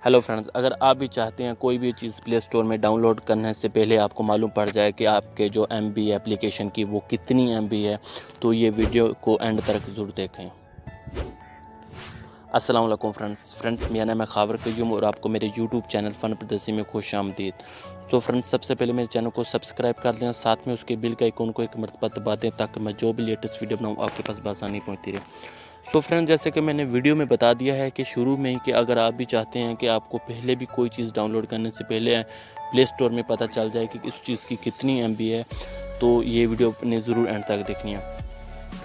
Hello friends, अगर आप भी चाहते हैं कोई भी चीज़ प्ले स्टोर में डाउनलोड करने से पहले आपको मालूम पड़ जाए कि आपके जो MB एप्लीकेशन की वो कितनी MB है, तो ये वीडियो को एंड तक ज़रूर देखें। अस्सलाम वालेकुम फ्रेंड्स, मेरा नाम है खावर कयूम और आपको मेरे यूट्यूब चैनल फ़न परदेसी में खुश आमदीद। तो फ्रेंड्स, सबसे पहले मेरे चैनल को सब्सक्राइब कर लें, साथ में उसके बिल का आइकन को एक मरतबा दबा दें ताकि मैं जो भी लेटेस्ट वीडियो बनाऊँ आपके पास बआसानी पहुँचती रहे। सो फ्रेंड, जैसे कि मैंने वीडियो में बता दिया है कि शुरू में ही कि अगर आप भी चाहते हैं कि आपको पहले भी कोई चीज़ डाउनलोड करने से पहले प्ले स्टोर में पता चल जाए कि इस चीज़ की कितनी MB है, तो ये वीडियो अपने ज़रूर एंड तक देखनी है।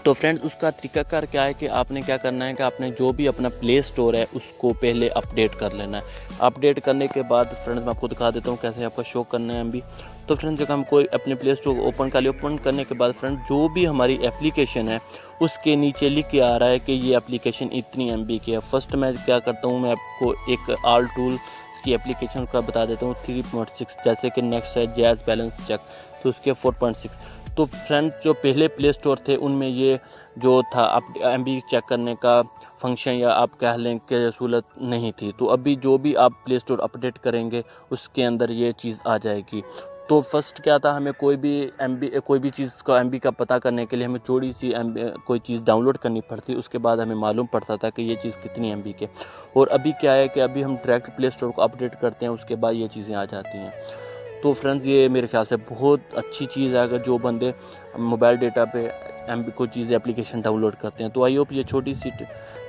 तो फ्रेंड्स, उसका तरीकाकार क्या है कि आपने क्या करना है कि आपने जो भी अपना प्ले स्टोर है उसको पहले अपडेट कर लेना है। अपडेट करने के बाद फ्रेंड्स मैं आपको दिखा देता हूँ कैसे आपका शो करना है MB। तो फ्रेंड्स, जब हम कोई अपने प्ले स्टोर को ओपन कर लिया, ओपन करने के बाद फ्रेंड जो भी हमारी एप्लीकेशन है उसके नीचे लिख के आ रहा है कि ये एप्लीकेशन इतनी MB की है। फर्स्ट मैं क्या करता हूँ, मैं आपको एक ऑल टूल की एप्लीकेशन का बता देता हूँ 3.6, जैसे कि नेक्स्ट है जैज़ बैलेंस चेक, तो उसके 4.6। तो फ्रेंड, जो पहले प्ले स्टोर थे उनमें ये जो था आप MB चेक करने का फंक्शन या आप कह लें कि सहूलत नहीं थी। तो अभी जो भी आप प्ले स्टोर अपडेट करेंगे उसके अंदर ये चीज़ आ जाएगी। तो फर्स्ट क्या था, हमें कोई भी चीज़ का MB का पता करने के लिए हमें थोड़ी सी कोई चीज़ डाउनलोड करनी पड़ती, उसके बाद हमें मालूम पड़ता था कि ये चीज़ कितनी MB के। और अभी क्या है कि अभी हम डायरेक्ट प्ले स्टोर को अपडेट करते हैं, उसके बाद ये चीज़ें आ जाती हैं। तो फ्रेंड्स, ये मेरे ख्याल से बहुत अच्छी चीज़ है अगर जो बंदे मोबाइल डेटा पे MB कोई चीज़ एप्लीकेशन डाउनलोड करते हैं। तो आई होप ये छोटी सी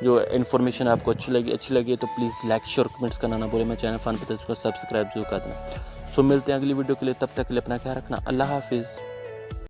जो इन्फॉर्मेशन आपको अच्छी लगी तो प्लीज़ लाइक शेयर कमेंट्स करना ना भूलें। मैं चैनल फन परदेसी को सब्सक्राइब जरूर कर देना। सो मिलते हैं अगली वीडियो के लिए, तब तक के लिए अपना ख्याल रखना। अल्लाह हाफिज़।